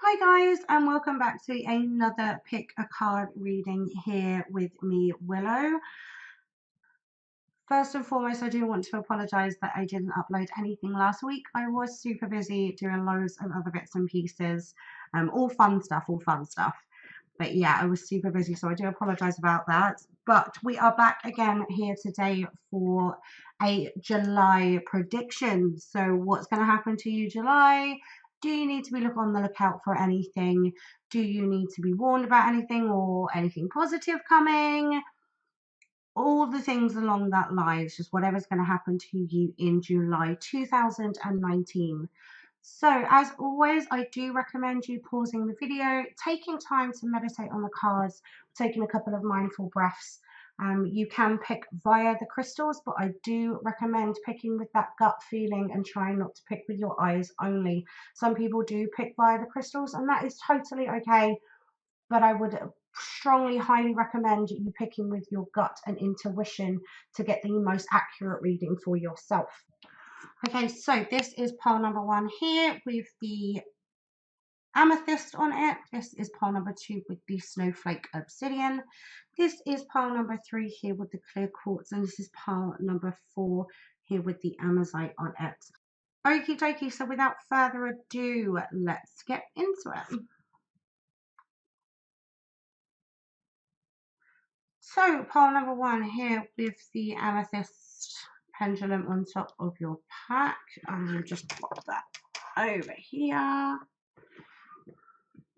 Hi guys, and welcome back to another pick a card reading here with me, Willow. First and foremost, I do want to apologize that I didn't upload anything last week. I was super busy doing loads of other bits and pieces, all fun stuff. But yeah, I was super busy, so I do apologize about that. But we are back again here today for a July prediction. So what's going to happen to you July? Do you need to be on the lookout for anything? Do you need to be warned about anything or anything positive coming? All the things along that lines, just whatever's going to happen to you in July 2019. So as always, I do recommend you pausing the video, taking time to meditate on the cards, taking a couple of mindful breaths. You can pick via the crystals, but I do recommend picking with that gut feeling and trying not to pick with your eyes only. Some people do pick via the crystals, and that is totally okay, but I would strongly, highly recommend you picking with your gut and intuition to get the most accurate reading for yourself. Okay, so this is pile number 1 here with the amethyst on it. This is pile number 2 with the snowflake obsidian. This is pile number 3 here with the clear quartz, and this is pile number 4 here with the amazite on it. Okie dokie, so without further ado, let's get into it. So pile number 1 here with the amethyst pendulum on top of your pack. I'm just pop that over here.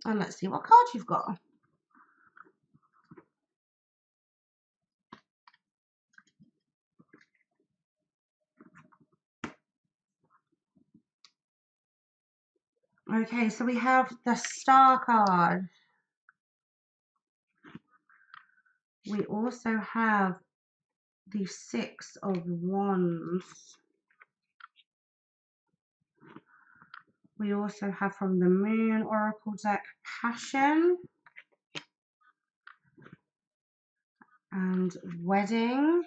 And let's see what card you've got. Okay, so we have the Star card. We also have the Six of Wands. We also have from the Moon Oracle deck, Passion and Wedding.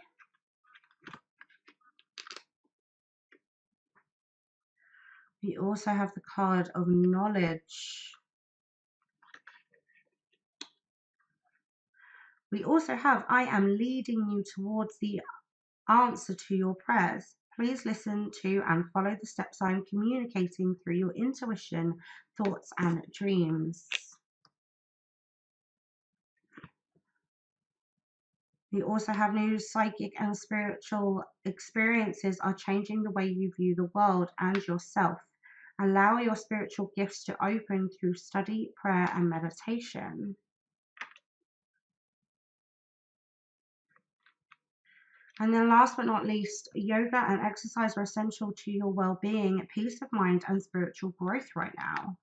We also have the card of Knowledge. We also have, I am leading you towards the answer to your prayers. Please listen to and follow the steps I am communicating through your intuition, thoughts, and dreams. We also have new psychic and spiritual experiences are changing the way you view the world and yourself. Allow your spiritual gifts to open through study, prayer, and meditation. And then last but not least, yoga and exercise are essential to your well-being, peace of mind, and spiritual growth right now.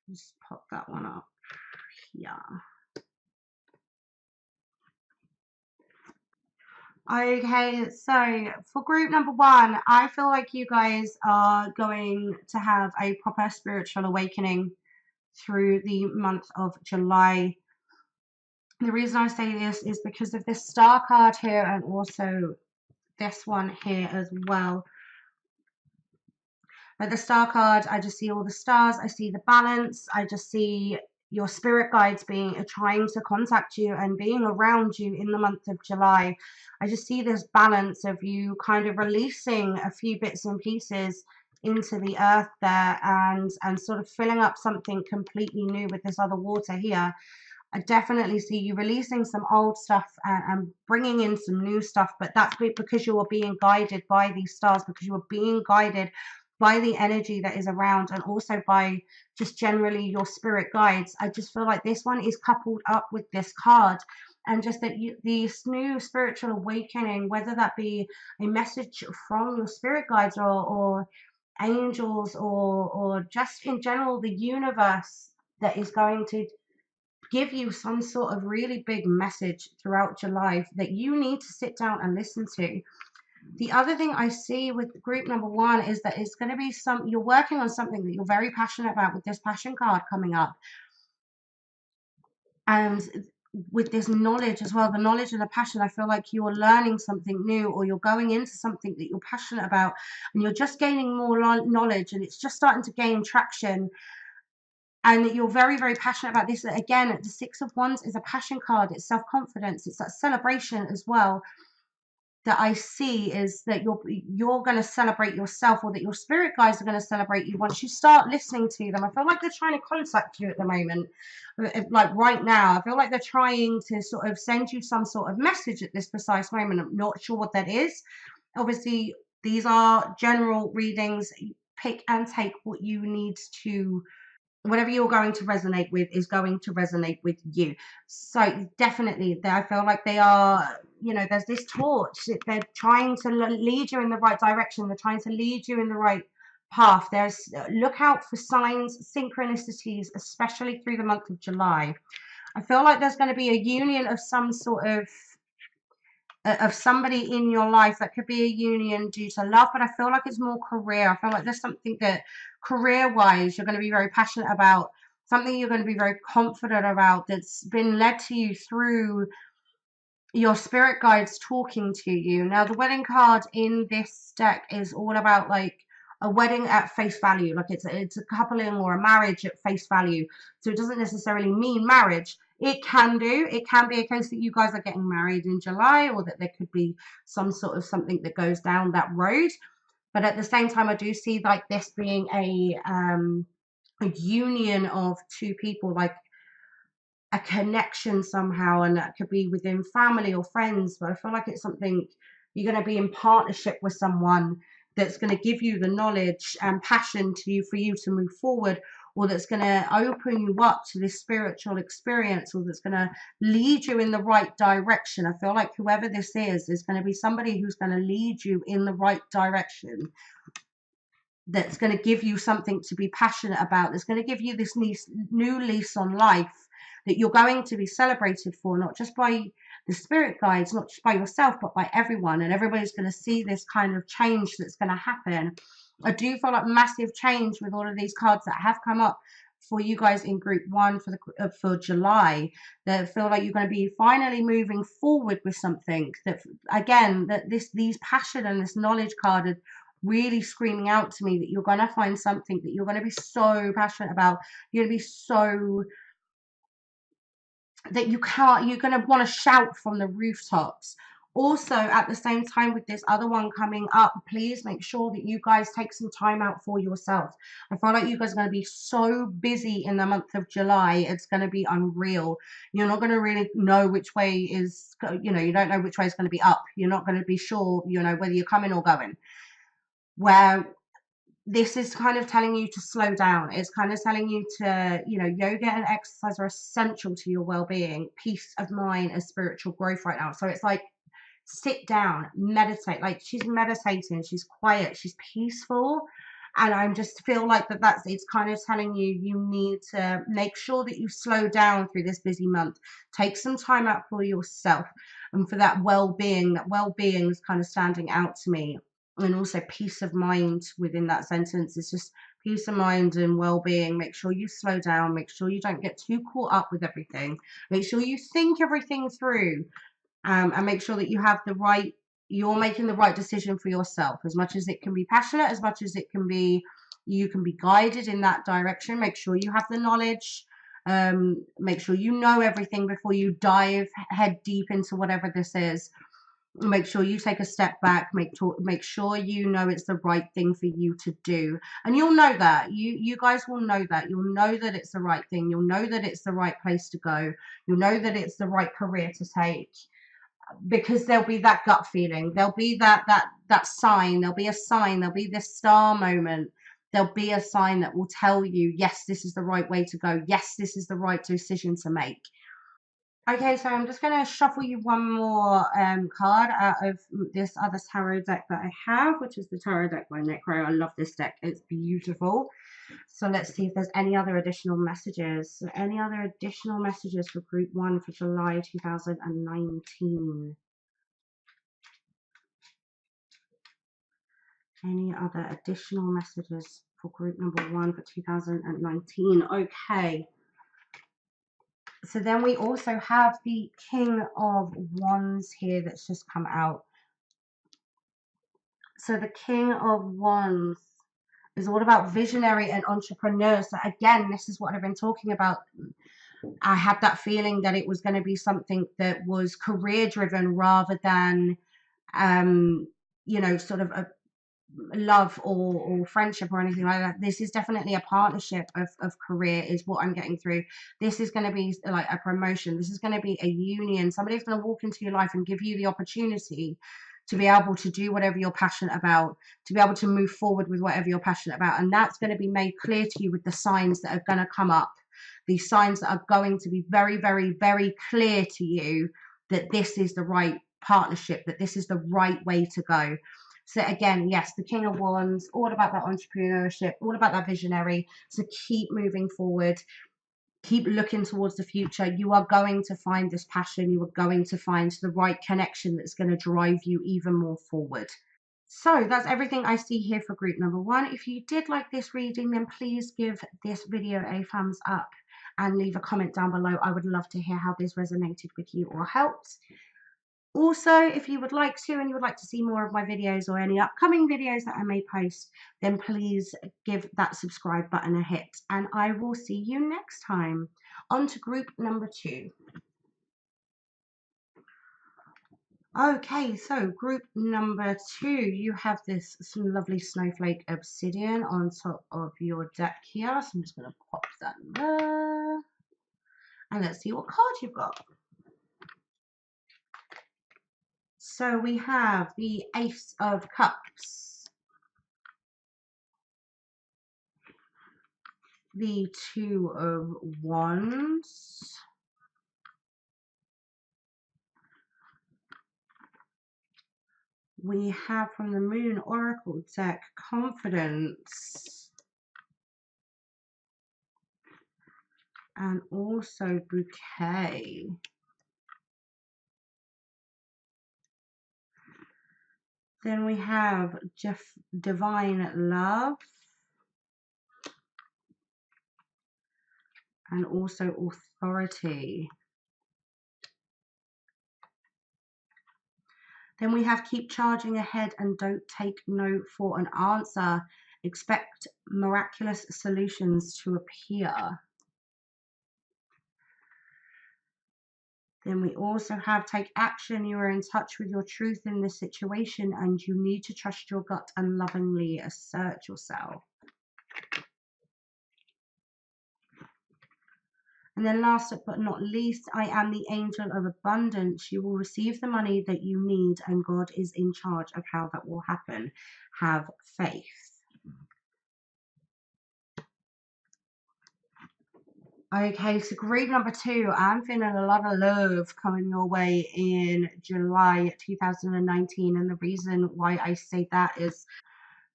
Just pop that one up here. Okay, so for group number 1, I feel like you guys are going to have a proper spiritual awakening through the month of July. The reason I say this is because of this Star card here and also this one here as well. But the Star card, I just see all the stars, I see the balance, I just see your spirit guides trying to contact you and being around you in the month of July. I just see this balance of you kind of releasing a few bits and pieces into the earth there and sort of filling up something completely new with this other water here. I definitely see you releasing some old stuff and bringing in some new stuff, but that's because you are being guided by these stars, because you are being guided by the energy that is around and also by just generally your spirit guides. I just feel like this one is coupled up with this card, and just that this new spiritual awakening, whether that be a message from your spirit guides or angels or just in general the universe, that is going to give you some sort of really big message throughout July that you need to sit down and listen to. The other thing I see with group number 1 is that it's going to be you're working on something that you're very passionate about with this passion card coming up. And with this knowledge as well, the knowledge and the passion, I feel like you're learning something new, or you're going into something that you're passionate about and you're just gaining more knowledge and it's just starting to gain traction. and that you're very, very passionate about this. Again, the Six of Wands is a passion card. It's self-confidence. It's that celebration as well that I see, is that you're going to celebrate yourself, or that your spirit guides are going to celebrate you once you start listening to them. I feel like they're trying to contact you at the moment, like right now. I feel like they're trying to sort of send you some sort of message at this precise moment. I'm not sure what that is. Obviously, these are general readings. Pick and take what you need to. Whatever you're going to resonate with is going to resonate with you. So definitely, I feel like they are, there's this torch. They're trying to lead you in the right direction. They're trying to lead you in the right path. Look out for signs, synchronicities, especially through the month of July. I feel like there's going to be a union of some sort of somebody in your life. That could be a union due to love, but I feel like it's more career. I feel like there's something that career-wise you're going to be very passionate about, something you're going to be very confident about, that's been led to you through your spirit guides talking to you. Now, the wedding card in this deck is all about like a wedding at face value, like it's a coupling or a marriage at face value. So it doesn't necessarily mean marriage. It can be a case that you guys are getting married in July, or that there could be some sort of something that goes down that road. But at the same time, I do see like this being a union of two people, like a connection somehow, and that could be within family or friends. But I feel like it's something you're going to be in partnership with someone that's going to give you the knowledge and passion for you to move forward, or that's going to open you up to this spiritual experience, or that's going to lead you in the right direction. I feel like whoever this is going to be somebody who's going to lead you in the right direction, that's going to give you something to be passionate about, that's going to give you this new lease on life, that you're going to be celebrated for, not just by the spirit guides, not just by yourself, but by everyone. And everybody's going to see this kind of change that's going to happen. I do feel like massive change with all of these cards that have come up for you guys in group one for July. That feel like you're going to be finally moving forward with something that, again, that these passion and this knowledge card are really screaming out to me, that you're going to find something that you're going to be so passionate about. You're going to be so that you're going to want to shout from the rooftops. Also, at the same time, with this other one coming up, please make sure that you guys take some time out for yourself. I feel like you guys are going to be so busy in the month of July. It's going to be unreal. You're not going to really know which way is, you don't know which way is going to be up. You're not going to be sure, whether you're coming or going. Where this is kind of telling you to slow down. It's kind of telling you to, yoga and exercise are essential to your well-being, peace of mind, and spiritual growth right now. So it's like, sit down, meditate. Like, she's meditating, she's quiet, she's peaceful. And I just feel like it's kind of telling you need to make sure that you slow down through this busy month. Take some time out for yourself and for that well-being. That well-being is kind of standing out to me. And also peace of mind within that sentence. It's just peace of mind and well-being. Make sure you slow down. Make sure you don't get too caught up with everything. Make sure you think everything through, and make sure that you're making the right decision for yourself. As much as it can be passionate, as much as you can be guided in that direction. Make sure you have the knowledge. Make sure you know everything before you dive head deep into whatever this is. Make sure you take a step back. Make sure you know it's the right thing for you to do, and you'll know that. You guys will know that. You'll know that it's the right thing. You'll know that it's the right place to go. You'll know that it's the right career to take, because there'll be that gut feeling. There'll be that sign. There'll be a sign. There'll be this star moment. There'll be a sign that will tell you, yes, this is the right way to go. Yes, this is the right decision to make. Okay, so I'm just going to shuffle you one more card out of this other tarot deck that I have, which is the tarot deck by Necro. I love this deck. It's beautiful. So let's see if there's any other additional messages. So any other additional messages for group one for July 2019? Any other additional messages for group number one for 2019? Okay. So then we also have the King of Wands here that's just come out. So the King of Wands It's all about visionary and entrepreneurs. So again, this is what I've been talking about. I had that feeling that it was going to be something that was career driven rather than, um, sort of a love or friendship or anything like that. This is definitely a partnership of career is what I'm getting through. This is going to be like a promotion. This is going to be a union. Somebody's going to walk into your life and give you the opportunity to be able to do whatever you're passionate about, to be able to move forward with whatever you're passionate about. And that's going to be made clear to you with the signs that are going to come up. These signs that are going to be very, very, very clear to you that this is the right partnership, that this is the right way to go. So again, yes, the King of Wands, all about that entrepreneurship, all about that visionary. So keep moving forward, keep looking towards the future. You are going to find this passion. You are going to find the right connection that's going to drive you even more forward. So that's everything I see here for group number 1. If you did like this reading, then please give this video a thumbs up and leave a comment down below. I would love to hear how this resonated with you or helped. Also, if you would like to and you would like to see more of my videos or any upcoming videos that I may post, then please give that subscribe button a hit. And I will see you next time. On to group number 2. Okay, so group number 2, you have this lovely snowflake obsidian on top of your deck here. So I'm just going to pop that there. And let's see what card you've got. So we have the Ace of Cups, the Two of Wands, we have from the Moon Oracle deck, Confidence, and also Bouquet. Then we have Divine Love, and also Authority. Then we have Keep Charging Ahead and Don't Take No for an Answer. Expect miraculous solutions to appear. Then we also have Take Action. You are in touch with your truth in this situation and you need to trust your gut and lovingly assert yourself. And then last but not least, I am the angel of abundance. You will receive the money that you need and God is in charge of how that will happen. Have faith. Okay, so group number 2, I'm feeling a lot of love coming your way in July 2019. And the reason why I say that is,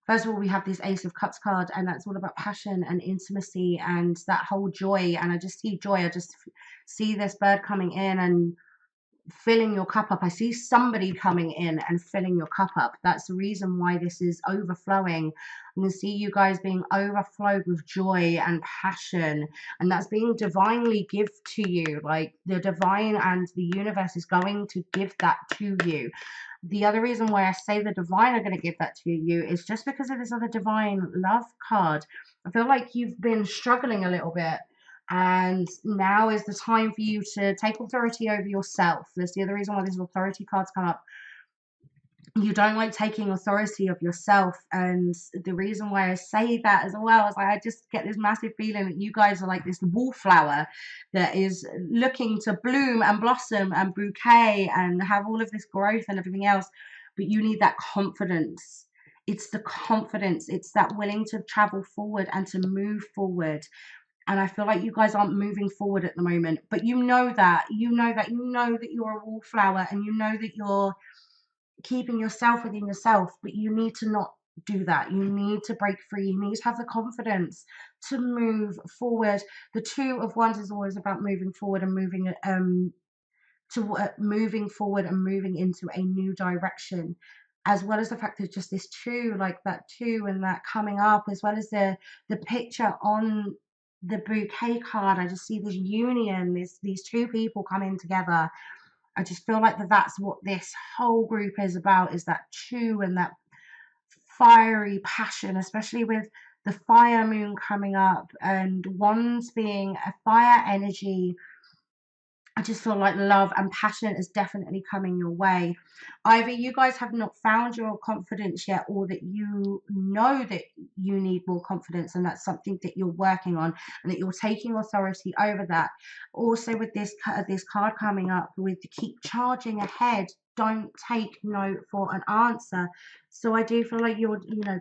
first of all, we have this Ace of Cups card, and that's all about passion and intimacy and that whole joy. And I just see joy. I just see this bird coming in and filling your cup up. I see somebody coming in and filling your cup up. That's the reason why this is overflowing. I can see you guys being overflowed with joy and passion, and that's being divinely given to you. Like the divine and the universe is going to give that to you. The other reason why I say the divine are going to give that to you is just because of this other divine love card. I feel like you've been struggling a little bit, and now is the time for you to take authority over yourself. That's the other reason why these authority cards come up. You don't like taking authority of yourself, and the reason why I say that as well is I just get this massive feeling that you guys are like this wallflower that is looking to bloom and blossom and bouquet and have all of this growth and everything else, but you need that confidence. It's the confidence, it's that willing to travel forward and to move forward. And I feel like you guys aren't moving forward at the moment, but you know that you're a wallflower, and you know that you're keeping yourself within yourself, but you need to not do that. You need to break free. You need to have the confidence to move forward. The Two of Wands is always about moving forward and moving forward and moving into a new direction, as well as the fact that just this two, like that two and that coming up, as well as the picture on the bouquet card. I just see this union, these two people coming together. I just feel like that's what this whole group is about, is that two and that fiery passion, especially with the fire moon coming up, and wands being a fire energy. I just feel like love and passion is definitely coming your way. Either you guys have not found your confidence yet, or that you know that you need more confidence, and that's something that you're working on, and that you're taking authority over that. Also, with this card coming up with the keep charging ahead, don't take no for an answer. So I do feel like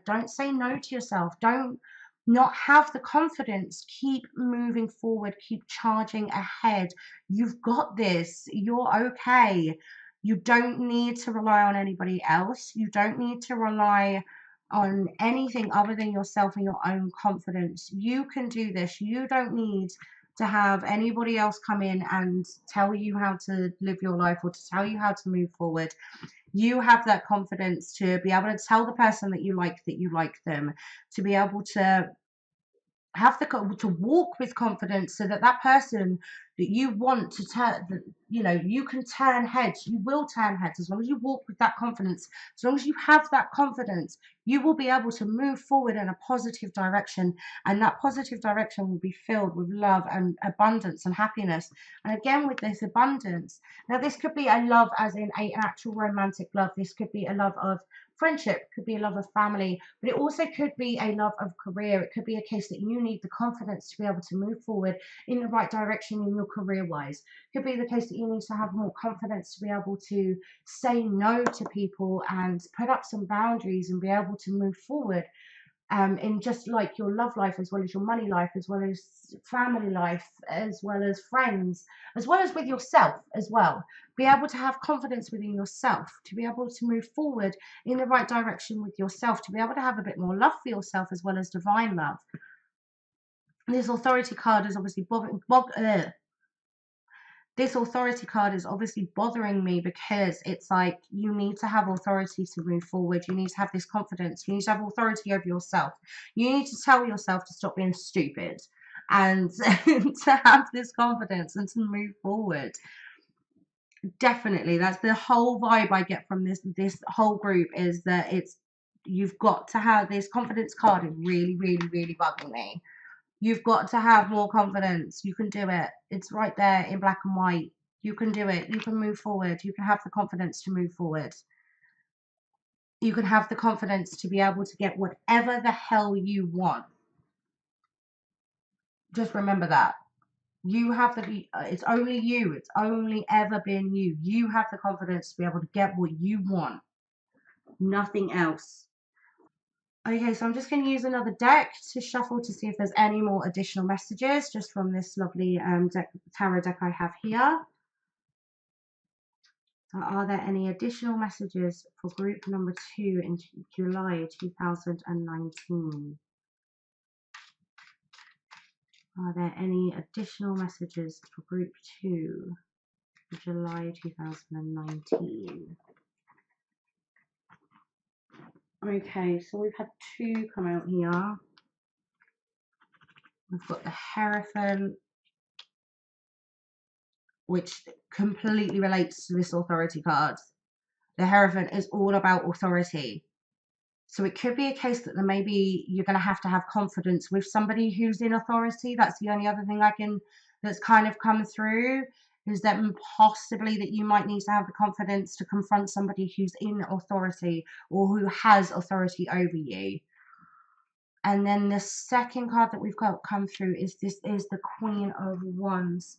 don't say no to yourself. Don't not have the confidence. Keep moving forward. Keep charging ahead. You've got this. You're okay. You don't need to rely on anybody else. You don't need to rely on anything other than yourself and your own confidence. You can do this. You don't need to have anybody else come in and tell you how to live your life, or to tell you how to move forward. You have that confidence to be able to tell the person that you like them, to be able to have to walk with confidence, so that that person that you want to turn, you can turn heads. You will turn heads as long as you walk with that confidence. As long as you have that confidence, you will be able to move forward in a positive direction, and that positive direction will be filled with love and abundance and happiness. And again, with this abundance, now this could be a love as in an actual romantic love. This could be a love of friendship, could be a love of family, but it also could be a love of career. It could be a case that you need the confidence to be able to move forward in the right direction in your career wise. Could be the case that you need to have more confidence to be able to say no to people and put up some boundaries and be able to move forward, in just like your love life, as well as your money life, as well as family life, as well as friends, as well as with yourself as well. Be able to have confidence within yourself, to be able to move forward in the right direction with yourself, to be able to have a bit more love for yourself, as well as divine love. This authority card is obviously this authority card is obviously bothering me, because it's like you need to have authority to move forward. You need to have this confidence. You need to have authority over yourself. You need to tell yourself to stop being stupid, and to have this confidence and to move forward. Definitely, that's the whole vibe I get from this whole group, is that you've got to have this confidence card. Is really, really, really bugging me. You've got to have more confidence. You can do it. It's right there in black and white. You can do it. You can move forward. You can have the confidence to move forward. You can have the confidence to be able to get whatever the hell you want. Just remember that. You have it's only you. It's only ever been you. You have the confidence to be able to get what you want. Nothing else. Okay, so I'm just going to use another deck to shuffle to see if there's any more additional messages just from this lovely tarot deck I have here. So are there any additional messages for group number 2 in July 2019? Are there any additional messages for group 2 for July 2019? Okay, so we've had 2 come out here. We've got the Hierophant, which completely relates to this authority card. The Hierophant is all about authority. So it could be a case that maybe you're going to have confidence with somebody who's in authority. That's the only other thing that's kind of come through, is that possibly that you might need to have the confidence to confront somebody who's in authority, or who has authority over you. And then the second card that we've got come through is the Queen of Wands.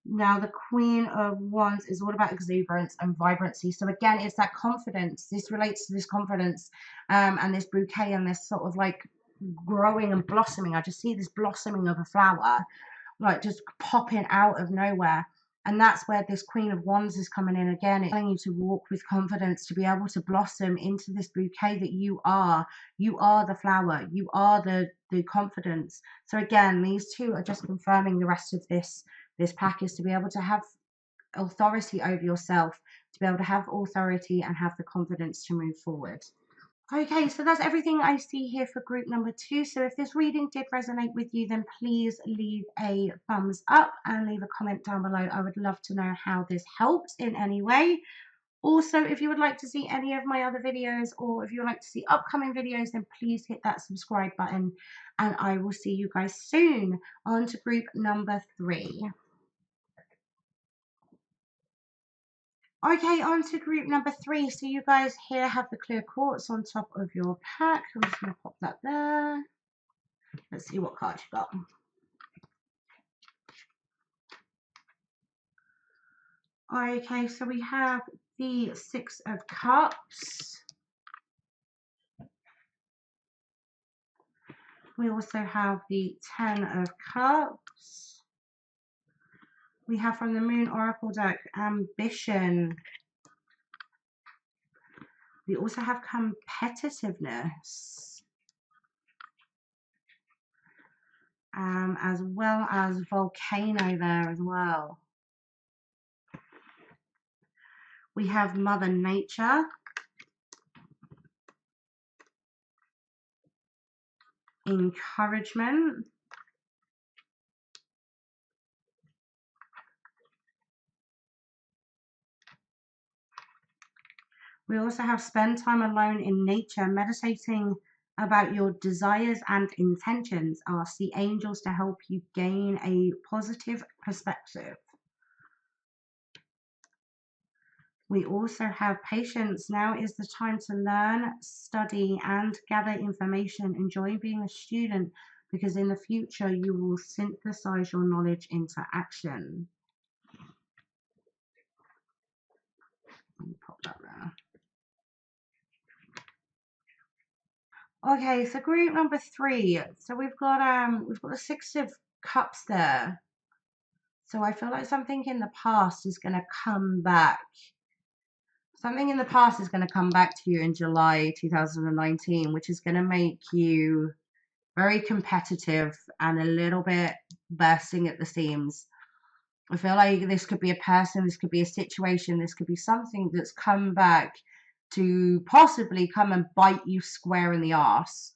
Now, the Queen of Wands is all about exuberance and vibrancy. So again, it's that confidence. This relates to this confidence, and this bouquet, and this sort of like growing and blossoming. I just see this blossoming of a flower, like just popping out of nowhere. And that's where this Queen of Wands is coming in again. It's telling you to walk with confidence, to be able to blossom into this bouquet that you are. You are the flower. You are the confidence. So again, these 2 are just confirming the rest of this pack, is to be able to have authority over yourself, to be able to have authority and have the confidence to move forward. Okay, so that's everything I see here for group number 2. So if this reading did resonate with you, then please leave a thumbs up and leave a comment down below. I would love to know how this helped in any way. Also, if you would like to see any of my other videos, or if you would like to see upcoming videos, then please hit that subscribe button, and I will see you guys soon. On to group number 3. Okay, on to group number 3. So you guys here have the clear quartz on top of your pack. I'm just going to pop that there. Let's see what card you got. Okay, so we have the 6 of Cups. We also have the 10 of Cups. We have from the Moon Oracle deck, Ambition. We also have Competitiveness. As well as Volcano there as well. We have Mother Nature. Encouragement. We also have spend time alone in nature, meditating about your desires and intentions. Ask the angels to help you gain a positive perspective. We also have patience. Now is the time to learn, study, and gather information. Enjoy being a student, because in the future you will synthesize your knowledge into action. Let me pop that there. Okay, so group number 3. So we've got the 6 of Cups there. So I feel like something in the past is going to come back. Something in the past is going to come back to you in July 2019, which is going to make you very competitive and a little bit bursting at the seams. I feel like this could be a person, this could be a situation, this could be something that's come back to possibly come and bite you square in the arse.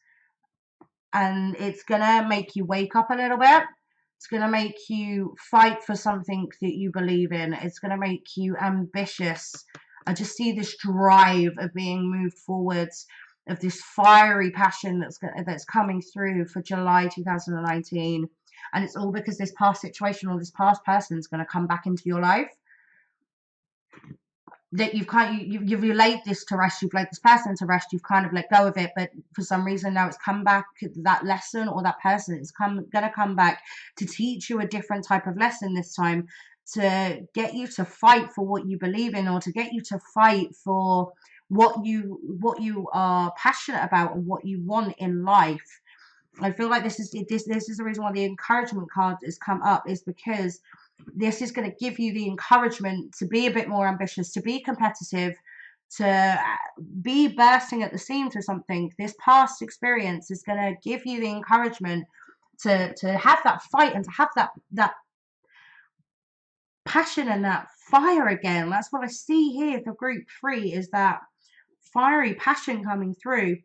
And it's going to make you wake up a little bit. It's going to make you fight for something that you believe in. It's going to make you ambitious. I just see this drive of being moved forwards, of this fiery passion that's coming through for July 2019. And it's all because this past situation or this past person is going to come back into your life. That you've laid this to rest, you've laid this person to rest, you've kind of let go of it, but for some reason now it's come back, that lesson or that person is gonna come back to teach you a different type of lesson this time, to get you to fight for what you believe in, or to get you to fight for what you are passionate about and what you want in life. I feel like this is the reason why the encouragement card has come up, is because this is going to give you the encouragement to be a bit more ambitious, to be competitive, to be bursting at the seams or something. This past experience is going to give you the encouragement to have that fight and to have that passion and that fire again. That's what I see here for group 3, is that fiery passion coming through.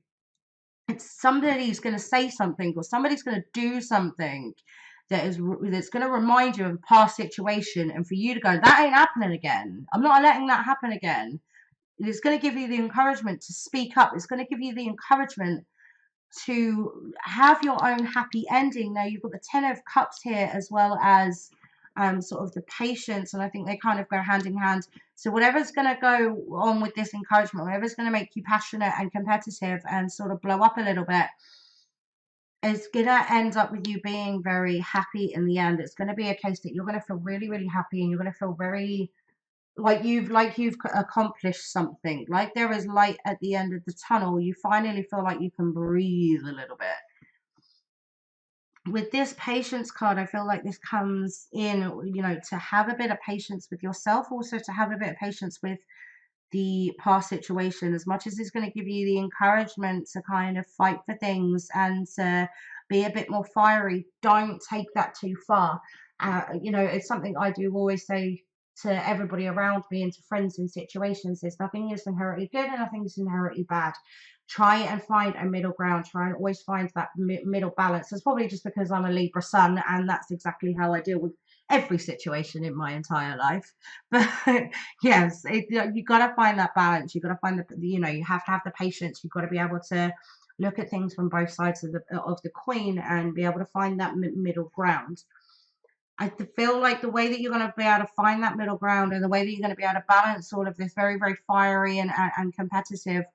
It's somebody's going to say something, or somebody's going to do something that's going to remind you of a past situation, and for you to go, that ain't happening again. I'm not letting that happen again. It's going to give you the encouragement to speak up. It's going to give you the encouragement to have your own happy ending. Now you've got the 10 of Cups here, as well as sort of the patience, and I think they kind of go hand in hand. So whatever's going to go on with this encouragement, whatever's going to make you passionate and competitive and sort of blow up a little bit, is going to end up with you being very happy in the end. It's going to be a case that you're going to feel really, really happy, and you're going to feel very like you've accomplished something, like there is light at the end of the tunnel. You finally feel like you can breathe a little bit. With this patience card, I feel like this comes in, to have a bit of patience with yourself, also to have a bit of patience with the past situation. As much as it's going to give you the encouragement to kind of fight for things and to be a bit more fiery, don't take that too far. It's something I do always say to everybody around me and to friends in situations, is nothing is inherently good and nothing is inherently bad. Try and find a middle ground. Try and always find that middle balance. It's probably just because I'm a Libra sun, and that's exactly how I deal with every situation in my entire life. But yes, you got to find that balance. You got to find you have to have the patience. You've got to be able to look at things from both sides of the coin and be able to find that middle ground. I feel like the way that you're going to be able to find that middle ground and the way that you're going to be able to balance all of this very, very fiery and competitive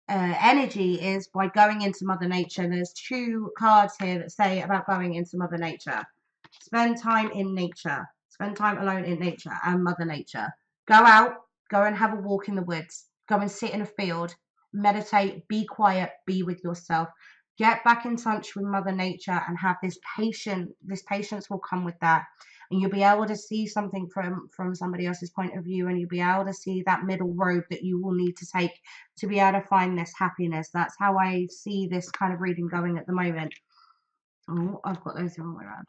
energy is by going into Mother Nature. There's two cards here that say about going into Mother Nature. Spend time in nature. Spend time alone in nature and Mother Nature. Go out, go and have a walk in the woods. Go and sit in a field. Meditate, be quiet, be with yourself. Get back in touch with Mother Nature and have this patience. This patience will come with that. And you'll be able to see something from somebody else's point of view, and you'll be able to see that middle road that you will need to take to be able to find this happiness. That's how I see this kind of reading going at the moment. Oh, I've got those the wrong way around.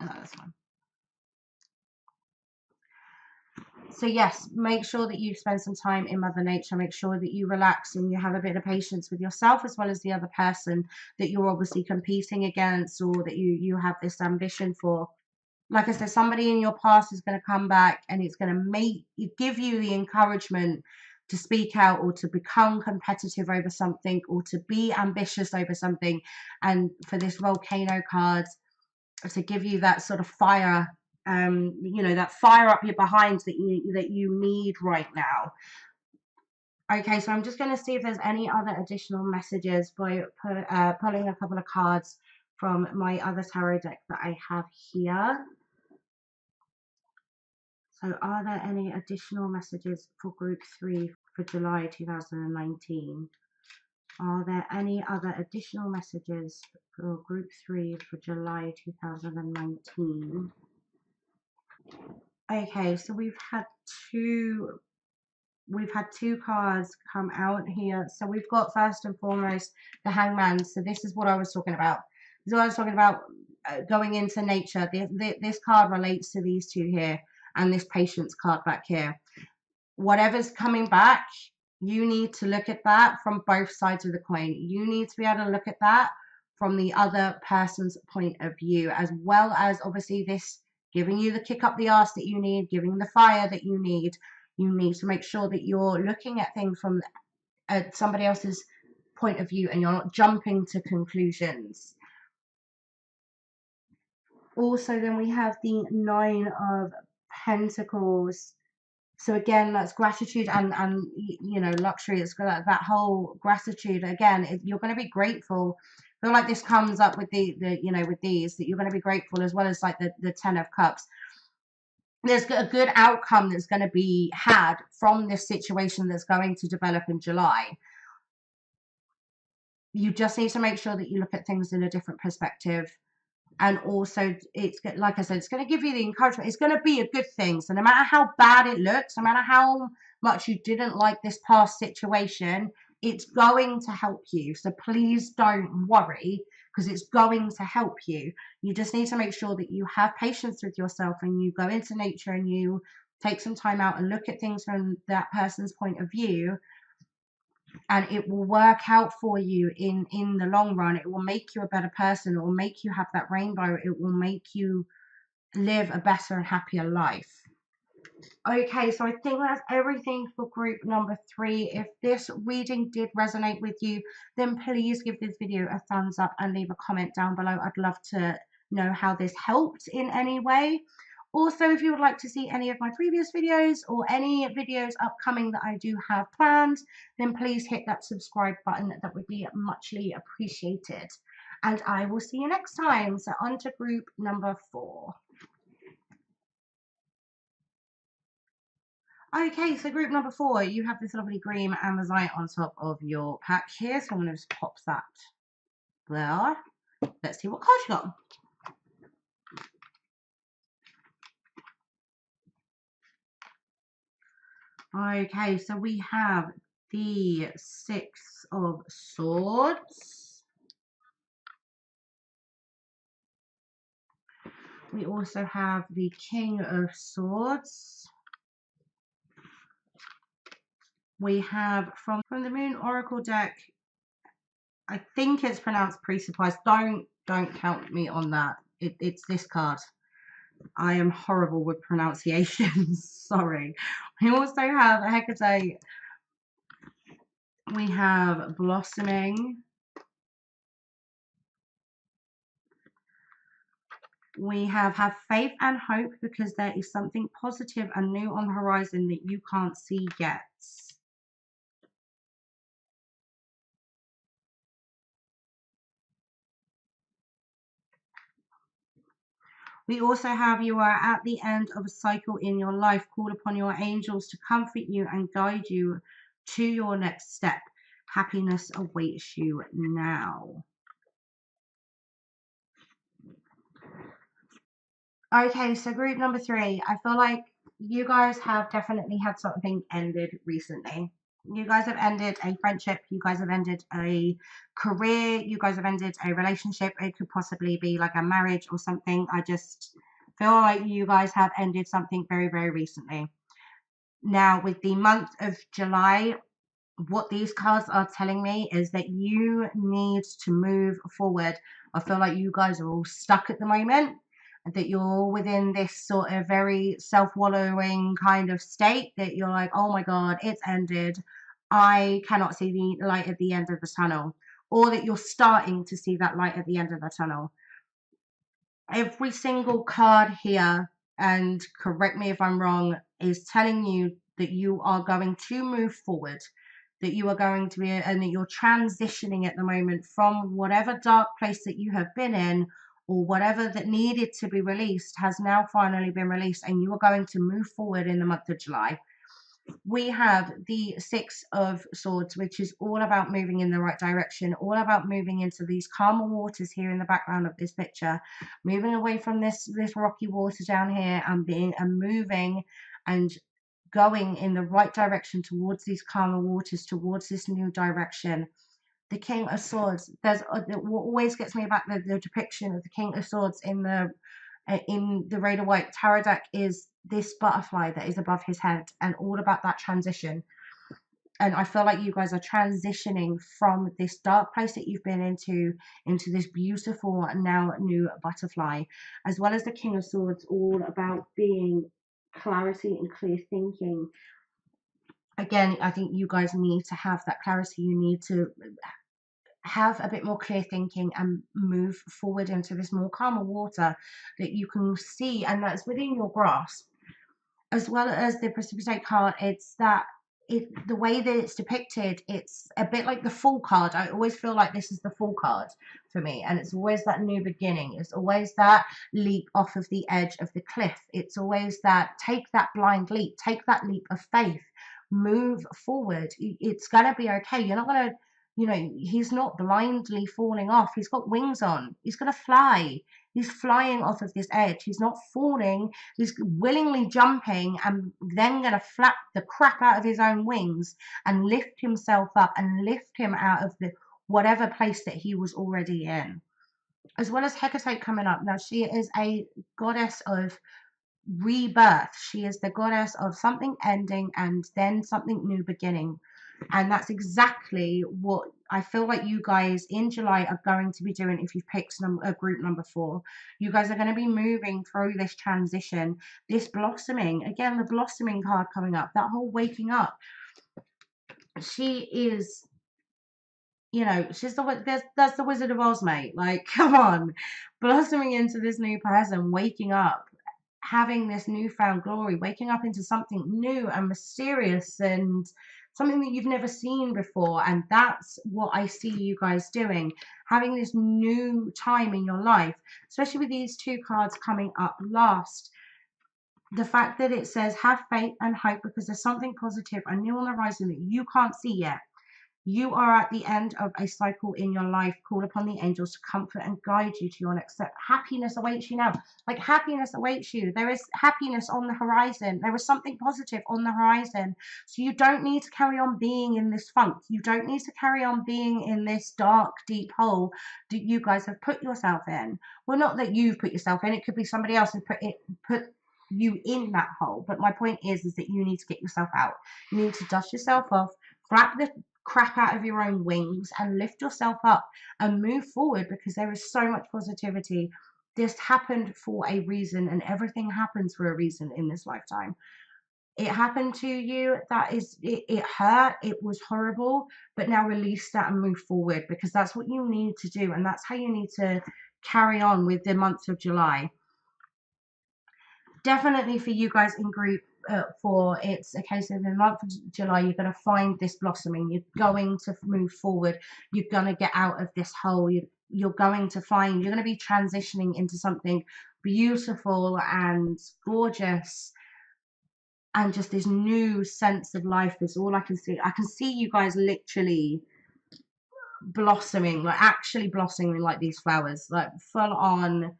Oh, that's fine. So yes, make sure that you spend some time in Mother Nature. Make sure that you relax and you have a bit of patience with yourself as well as the other person that you're obviously competing against or that you have this ambition for. Like I said, somebody in your past is going to come back and it's going to give you the encouragement to speak out or to become competitive over something or to be ambitious over something. And for this volcano card, to give you that sort of fire, that fire up your behind that you need right now. Okay, so I'm just going to see if there's any other additional messages by pulling a couple of cards from my other tarot deck that I have here. So are there any additional messages for group 3 for July 2019? Are there any other additional messages for group 3 for July 2019? Okay, so we've had two cards come out here. So we've got first and foremost the Hangman. So this is what I was talking about. This is what I was talking about, going into nature. This card relates to these two here and this patience card back here. Whatever's coming back, you need to look at that from both sides of the coin. You need to be able to look at that from the other person's point of view, as well as obviously this giving you the kick up the arse that you need, giving the fire that you need. You need to make sure that you're looking at things from somebody else's point of view and you're not jumping to conclusions. Also, then we have the Nine of Pentacles. So again, that's gratitude and luxury. It's got that whole gratitude. Again, you're going to be grateful. I feel like this comes up with with these, that you're going to be grateful, as well as like the Ten of Cups. There's a good outcome that's going to be had from this situation that's going to develop in July. You just need to make sure that you look at things in a different perspective. And also, it's like I said, it's going to give you the encouragement. It's going to be a good thing. So no matter how bad it looks, no matter how much you didn't like this past situation, it's going to help you. So please don't worry, because it's going to help you. You just need to make sure that you have patience with yourself and you go into nature and you take some time out and look at things from that person's point of view, and it will work out for you in the long run. It will make you a better person. It will make you have that rainbow. It will make you live a better and happier life. Okay, so I think that's everything for group number 3. If this reading did resonate with you, then please give this video a thumbs up and leave a comment down below. I'd love to know how this helped in any way. Also, if you would like to see any of my previous videos or any videos upcoming that I do have planned, then please hit that subscribe button. That would be muchly appreciated. And I will see you next time. So on to group number 4. Okay, so group number 4, you have this lovely green amazonite on top of your pack here. So I'm going to just pop that there. Let's see what card you got. Okay, so we have the 6 of Swords. We also have the King of Swords. We have from the Moon Oracle deck, I think it's pronounced Presupposed. Don't count me on that. It's this card. I am horrible with pronunciations. Sorry. We also have Hecate. We have blossoming. We have faith and hope because there is something positive and new on the horizon that you can't see yet. We also have you are at the end of a cycle in your life. Call upon your angels to comfort you and guide you to your next step. Happiness awaits you now. Okay, so group number 3. I feel like you guys have definitely had something ended recently. You guys have ended a friendship. You guys have ended a career. You guys have ended a relationship. It could possibly be like a marriage or something. I just feel like you guys have ended something very, very recently. Now, with the month of July, what these cards are telling me is that you need to move forward. I feel like you guys are all stuck at the moment, that you're all within this sort of very self-wallowing kind of state, that you're like, oh my God, it's ended. I cannot see the light at the end of the tunnel. Or that you're starting to see that light at the end of the tunnel. Every single card here, and correct me if I'm wrong, is telling you that you are going to move forward, that you are going to be, and that you're transitioning at the moment from whatever dark place that you have been in, or whatever that needed to be released has now finally been released, and you are going to move forward in the month of July. We have the 6 of Swords, which is all about moving in the right direction, all about moving into these calmer waters here in the background of this picture, moving away from this rocky water down here and moving and going in the right direction towards these calmer waters, towards this new direction. The King of Swords. What always gets me about the depiction of the King of Swords in the Rider Waite tarot deck is this butterfly that is above his head, and all about that transition. And I feel like you guys are transitioning from this dark place that you've been into this beautiful now new butterfly, as well as the King of Swords, all about being clarity and clear thinking. Again, I think you guys need to have that clarity. You need to have a bit more clear thinking and move forward into this more calmer water that you can see and that's within your grasp. As well as the precipitate card, it's that the way that it's depicted, it's a bit like the Fool card. I always feel like this is the Fool card for me, and it's always that new beginning. It's always that leap off of the edge of the cliff. It's always that take that blind leap, take that leap of faith, move forward. It's gonna be okay. You're not gonna, he's not blindly falling off. He's got wings on. He's gonna fly. He's flying off of this edge. He's not falling. He's willingly jumping and then going to flap the crap out of his own wings and lift himself up and lift him out of the whatever place that he was already in. As well as Hecate coming up. Now, she is a goddess of rebirth. She is the goddess of something ending and then something new beginning. And that's exactly what I feel like you guys in July are going to be doing if you've picked a group number 4. You guys are going to be moving through this transition, this blossoming. Again, the blossoming card coming up, that whole waking up. She is, she's that's the Wizard of Oz, mate. Like, come on. Blossoming into this new person, waking up, having this newfound glory, waking up into something new and mysterious and something that you've never seen before. And that's what I see you guys doing, having this new time in your life, especially with these 2 cards coming up last. The fact that it says have faith and hope because there's something positive and new on the horizon that you can't see yet. You are at the end of a cycle in your life. Call upon the angels to comfort and guide you to your next step. Happiness awaits you now. Like, happiness awaits you. There is happiness on the horizon. There is something positive on the horizon. So you don't need to carry on being in this funk. You don't need to carry on being in this dark, deep hole that you guys have put yourself in. Well, not that you've put yourself in. It could be somebody else who put you in that hole. But my point is that you need to get yourself out. You need to dust yourself off, flap the crap out of your own wings and lift yourself up and move forward, because there is so much positivity this happened for a reason, and everything happens for a reason in this lifetime. It happened to you, it hurt, it was horrible, but now release that and move forward, because that's what you need to do, and that's how you need to carry on with the month of July. Definitely for you guys in group 4, it's a case of in the month of July, you're going to find this blossoming, you're going to move forward, you're going to get out of this hole, you're going to be transitioning into something beautiful and gorgeous, and just this new sense of life is all I can see. I can see you guys literally blossoming, like actually blossoming like these flowers, like full on,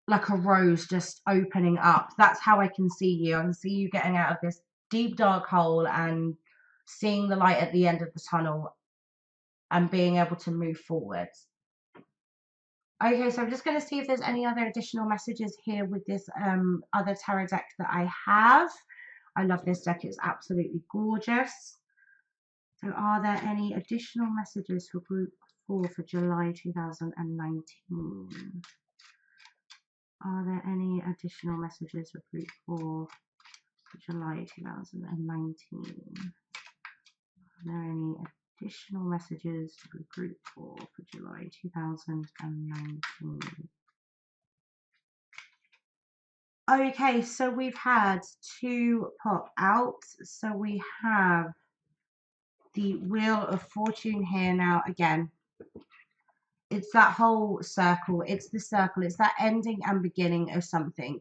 like a rose just opening up. That's how I can see you. I can see you getting out of this deep dark hole and seeing the light at the end of the tunnel and being able to move forward. Okay, so I'm just going to see if there's any other additional messages here with this other tarot deck that I have. I love this deck. It's absolutely gorgeous. So are there any additional messages for group 4 for July 2019? Are there any additional messages for group 4 for July 2019? Are there any additional messages for group 4 for July 2019? Okay, so we've had 2 pop out. So we have the Wheel of Fortune here now again. It's that whole circle. It's the circle. It's that ending and beginning of something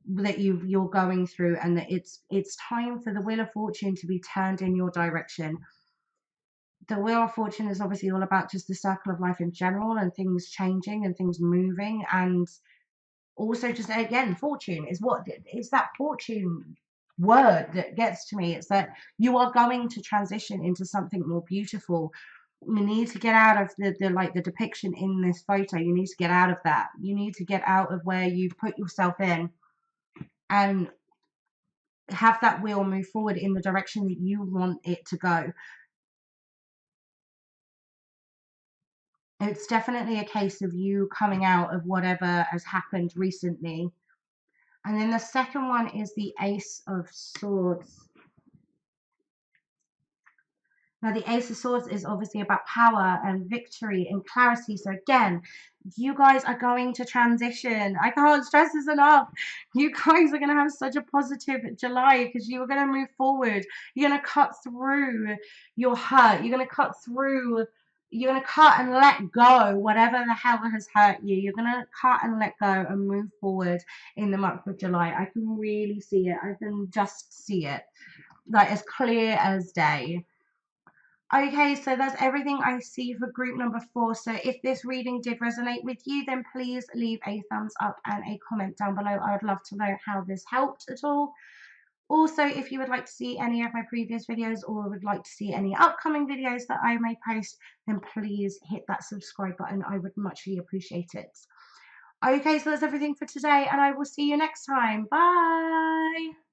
that you're going through, and that it's time for the Wheel of Fortune to be turned in your direction. The Wheel of Fortune is obviously all about just the circle of life in general, and things changing and things moving, and also just again, fortune is what it's that fortune word that gets to me. It's that you are going to transition into something more beautiful. You need to get out of the depiction in this photo. You need to get out of that. You need to get out of where you've put yourself in and have that wheel move forward in the direction that you want it to go. It's definitely a case of you coming out of whatever has happened recently. And then the second one is the Ace of Swords. Now, the Ace of Swords is obviously about power and victory and clarity. So again, you guys are going to transition. I can't stress this enough. You guys are going to have such a positive July because you're going to move forward. You're going to cut through your hurt. You're going to cut through. You're going to cut and let go whatever the hell has hurt you. You're going to cut and let go and move forward in the month of July. I can really see it. I can just see it. Like as clear as day. Okay, so that's everything I see for group number 4. So if this reading did resonate with you, then please leave a thumbs up and a comment down below. I would love to know how this helped at all. Also, if you would like to see any of my previous videos or would like to see any upcoming videos that I may post, then please hit that subscribe button. I would muchly appreciate it. Okay, so that's everything for today, and I will see you next time. Bye!